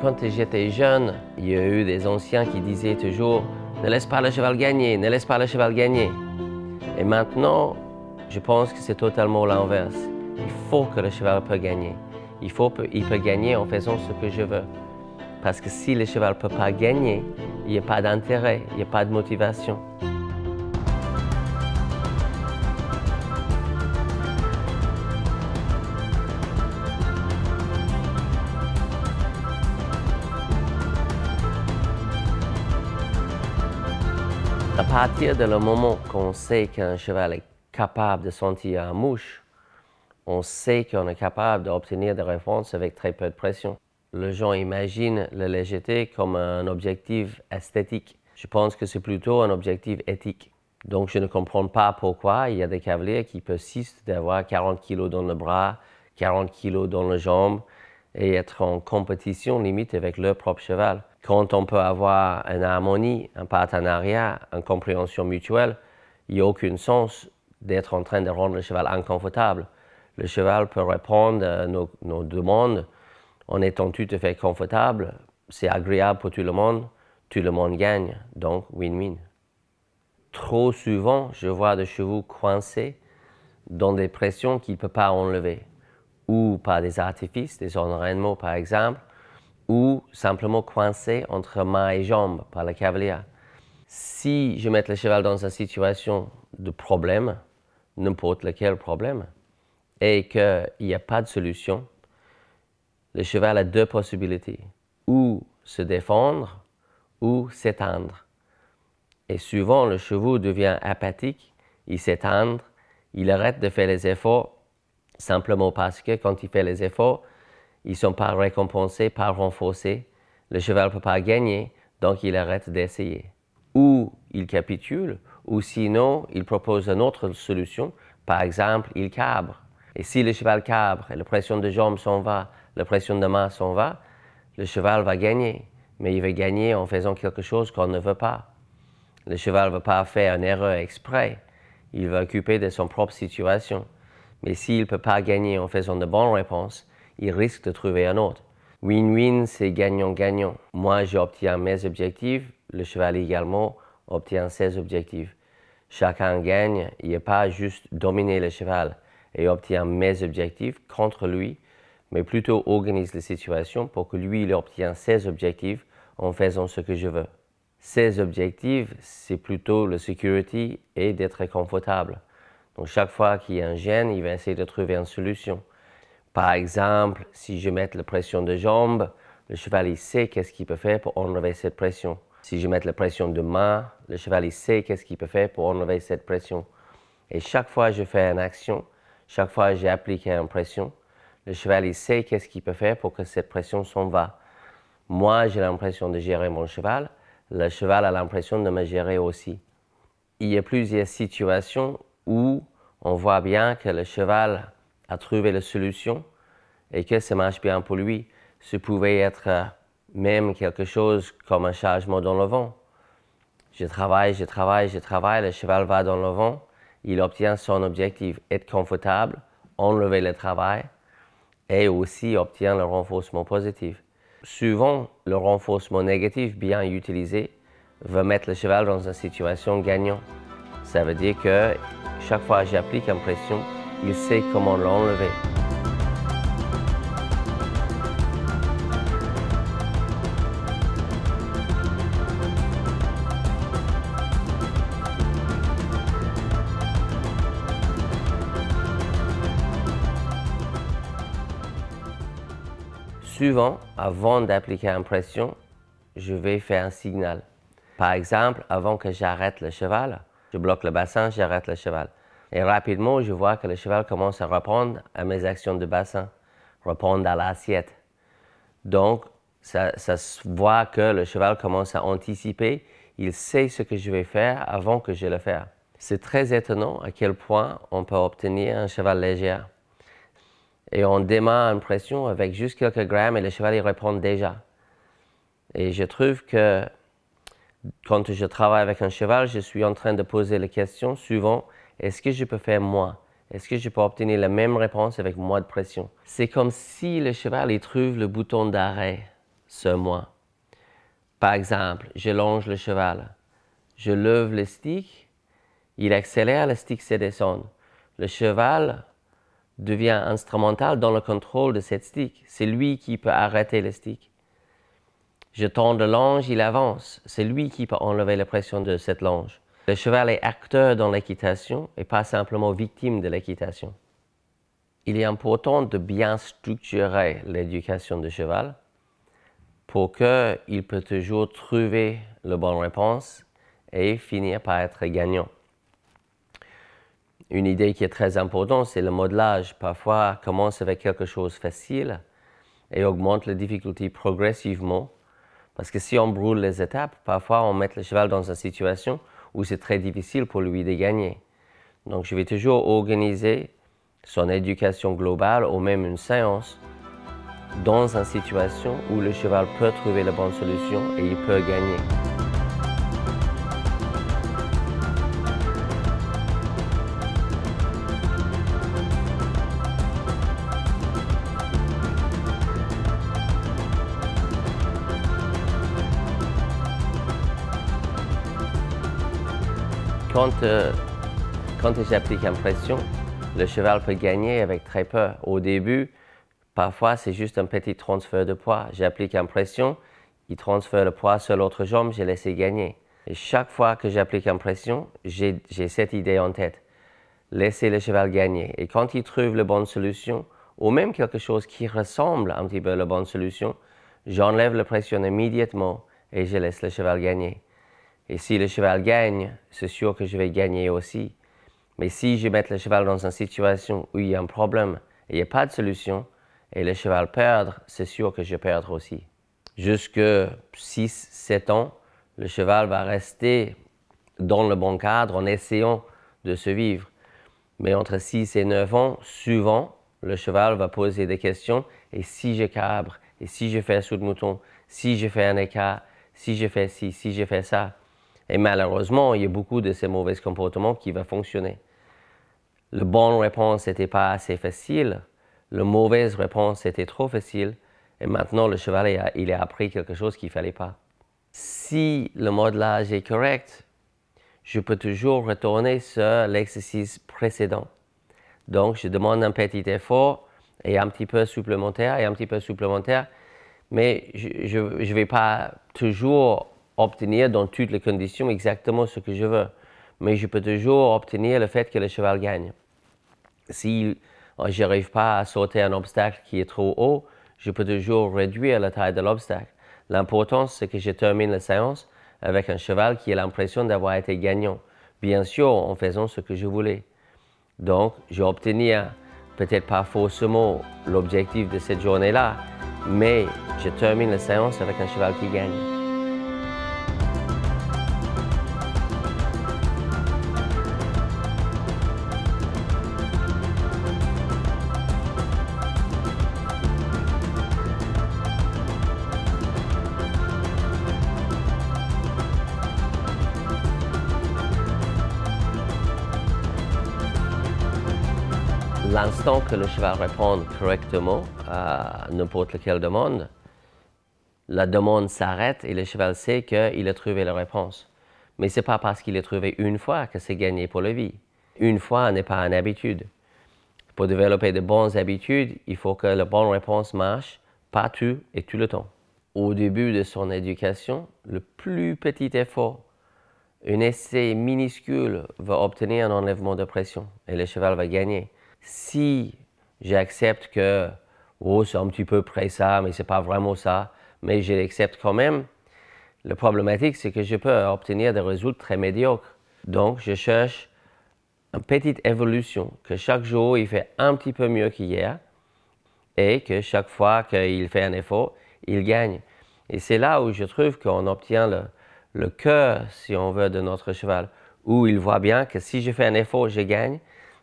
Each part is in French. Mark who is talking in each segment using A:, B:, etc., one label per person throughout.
A: quand j'étais jeune, il y a eu des anciens qui disaient toujours « Ne laisse pas le cheval gagner, ne laisse pas le cheval gagner ». Et maintenant, je pense que c'est totalement l'inverse. Il faut que le cheval peut gagner. Il peut gagner en faisant ce que je veux. Parce que si le cheval ne peut pas gagner, il n'y a pas d'intérêt, il n'y a pas de motivation. À partir du moment qu'on sait qu'un cheval est capable de sentir une mouche, on sait qu'on est capable d'obtenir des réponses avec très peu de pression. Les gens imaginent la légèreté comme un objectif esthétique. Je pense que c'est plutôt un objectif éthique. Donc je ne comprends pas pourquoi il y a des cavaliers qui persistent d'avoir 40 kg dans le bras, 40 kg dans les jambes et être en compétition limite avec leur propre cheval. Quand on peut avoir une harmonie, un partenariat, une compréhension mutuelle, il n'y a aucun sens d'être en train de rendre le cheval inconfortable. Le cheval peut répondre à nos demandes en étant tout à fait confortable. C'est agréable pour tout le monde gagne, donc win-win. Trop souvent, je vois des chevaux coincés dans des pressions qu'ils ne peuvent pas enlever, ou par des artifices, des entraînements par exemple, ou simplement coincés entre mains et jambes par le cavalier. Si je mets le cheval dans une situation de problème, n'importe lequel problème, et qu'il n'y a pas de solution, le cheval a deux possibilités, ou se défendre, ou s'éteindre. Et souvent, le cheval devient apathique, il s'éteint, il arrête de faire les efforts, simplement parce que quand il fait les efforts, ils ne sont pas récompensés, pas renforcés. Le cheval ne peut pas gagner, donc il arrête d'essayer. Ou il capitule, ou sinon, il propose une autre solution. Par exemple, il cabre. Et si le cheval cabre et la pression de jambes s'en va, la pression de main s'en va, le cheval va gagner. Mais il va gagner en faisant quelque chose qu'on ne veut pas. Le cheval ne va pas faire une erreur exprès. Il va occuper de son propre situation. Mais s'il ne peut pas gagner en faisant de bonnes réponses, il risque de trouver un autre. Win-win, c'est gagnant-gagnant. Moi, j'obtiens mes objectifs, le cheval également obtient ses objectifs. Chacun gagne, il n'y a pas juste dominer le cheval et obtient mes objectifs contre lui, mais plutôt organise la situation pour que lui, il obtienne ses objectifs en faisant ce que je veux. Ses objectifs, c'est plutôt la sécurité et d'être confortable. Donc chaque fois qu'il y a un gêne, il va essayer de trouver une solution. Par exemple, si je mets la pression de jambes, le cheval il sait qu'est-ce qu'il peut faire pour enlever cette pression. Si je mets la pression de main, le cheval il sait qu'est-ce qu'il peut faire pour enlever cette pression. Et chaque fois que je fais une action, chaque fois que j'ai appliqué une pression, le cheval il sait qu'est-ce qu'il peut faire pour que cette pression s'en va. Moi, j'ai l'impression de gérer mon cheval, le cheval a l'impression de me gérer aussi. Il y a plusieurs situations où on voit bien que le cheval a trouvé la solution et que ça marche bien pour lui. Ce pouvait être même quelque chose comme un changement dans le vent. Je travaille, le cheval va dans le vent, il obtient son objectif, être confortable, enlever le travail et aussi obtient le renforcement positif. Souvent, le renforcement négatif bien utilisé va mettre le cheval dans une situation gagnante. Ça veut dire que chaque fois que j'applique une pression, il sait comment l'enlever. Souvent, avant d'appliquer une pression, je vais faire un signal. Par exemple, avant que j'arrête le cheval, je bloque le bassin, j'arrête le cheval. Et rapidement, je vois que le cheval commence à répondre à mes actions de bassin, répondre à l'assiette. Donc, ça se voit que le cheval commence à anticiper, il sait ce que je vais faire avant que je le fasse. C'est très étonnant à quel point on peut obtenir un cheval léger. Et on démarre une pression avec juste quelques grammes et le cheval y répond déjà. Et je trouve que quand je travaille avec un cheval, je suis en train de poser la question souvent, est-ce que je peux faire moi? Est-ce que je peux obtenir la même réponse avec moins de pression? C'est comme si le cheval il trouve le bouton d'arrêt. ce moi. Par exemple, je longe le cheval, je lève le stick, il accélère, le stick se descend. Le cheval devient instrumental dans le contrôle de cette stick. C'est lui qui peut arrêter le stick. Je tends le longe, il avance. C'est lui qui peut enlever la pression de cette longe. Le cheval est acteur dans l'équitation et pas simplement victime de l'équitation. Il est important de bien structurer l'éducation du cheval pour qu'il puisse toujours trouver la bonne réponse et finir par être gagnant. Une idée qui est très importante, c'est le modelage. Parfois, commence avec quelque chose de facile et augmente la difficulté progressivement. Parce que si on brûle les étapes, parfois on met le cheval dans une situation où c'est très difficile pour lui de gagner. Donc je vais toujours organiser son éducation globale ou même une séance dans une situation où le cheval peut trouver la bonne solution et il peut gagner. Quand j'applique une pression, le cheval peut gagner avec très peu. Au début, parfois, c'est juste un petit transfert de poids. J'applique une pression, il transfère le poids sur l'autre jambe, je laisse gagner. Et chaque fois que j'applique une pression, j'ai cette idée en tête. Laisser le cheval gagner. Et quand il trouve la bonne solution, ou même quelque chose qui ressemble un petit peu à la bonne solution, j'enlève la pression immédiatement et je laisse le cheval gagner. Et si le cheval gagne, c'est sûr que je vais gagner aussi. Mais si je mets le cheval dans une situation où il y a un problème et il n'y a pas de solution, et le cheval perd, c'est sûr que je vais perdre aussi. Jusqu'à 6-7 ans, le cheval va rester dans le bon cadre en essayant de survivre. Mais entre 6 et 9 ans, souvent, le cheval va poser des questions. Et si je cabre, et si je fais un saut de mouton, si je fais un écart, si je fais ci, si je fais ça. Et malheureusement, il y a beaucoup de ces mauvais comportements qui vont fonctionner. La bonne réponse n'était pas assez facile, la mauvaise réponse était trop facile, et maintenant le cheval il a appris quelque chose qu'il ne fallait pas. Si le modelage est correct, je peux toujours retourner sur l'exercice précédent. Donc, je demande un petit effort et un petit peu supplémentaire et un petit peu supplémentaire, mais je ne vais pas toujours obtenir dans toutes les conditions exactement ce que je veux. Mais je peux toujours obtenir le fait que le cheval gagne. Si je n'arrive pas à sauter un obstacle qui est trop haut, je peux toujours réduire la taille de l'obstacle. L'important, c'est que je termine la séance avec un cheval qui a l'impression d'avoir été gagnant. Bien sûr, en faisant ce que je voulais. Donc, j'ai obtenu, peut-être pas faussement, l'objectif de cette journée-là, mais je termine la séance avec un cheval qui gagne. L'instant que le cheval répond correctement à n'importe quelle demande, la demande s'arrête et le cheval sait qu'il a trouvé la réponse. Mais ce n'est pas parce qu'il a trouvé une fois que c'est gagné pour la vie. Une fois n'est pas une habitude. Pour développer de bonnes habitudes, il faut que la bonne réponse marche partout et tout le temps. Au début de son éducation, le plus petit effort, un essai minuscule va obtenir un enlèvement de pression et le cheval va gagner. Si j'accepte que c'est un petit peu près ça, mais ce n'est pas vraiment ça, mais je l'accepte quand même, le problématique, c'est que je peux obtenir des résultats très médiocres. Donc, je cherche une petite évolution, que chaque jour, il fait un petit peu mieux qu'hier et que chaque fois qu'il fait un effort, il gagne. Et c'est là où je trouve qu'on obtient le cœur, si on veut, de notre cheval, où il voit bien que si je fais un effort, je gagne.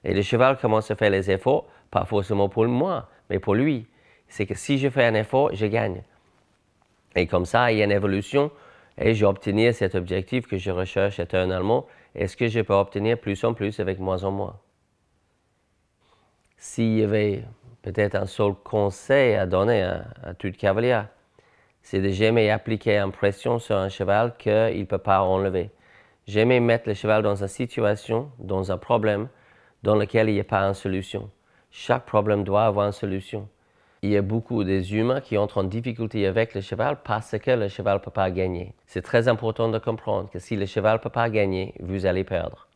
A: Et le cheval commence à faire les efforts, pas forcément pour moi, mais pour lui. C'est que si je fais un effort, je gagne. Et comme ça, il y a une évolution et j'ai obtenu cet objectif que je recherche éternellement. Est-ce que je peux obtenir plus en plus avec moins en moins? S'il y avait peut-être un seul conseil à donner à tout cavalier, c'est de jamais appliquer une pression sur un cheval qu'il ne peut pas enlever. Jamais mettre le cheval dans une situation, dans un problème, dans lequel il n'y a pas une solution. Chaque problème doit avoir une solution. Il y a beaucoup des humains qui entrent en difficulté avec le cheval parce que le cheval ne peut pas gagner. C'est très important de comprendre que si le cheval ne peut pas gagner, vous allez perdre.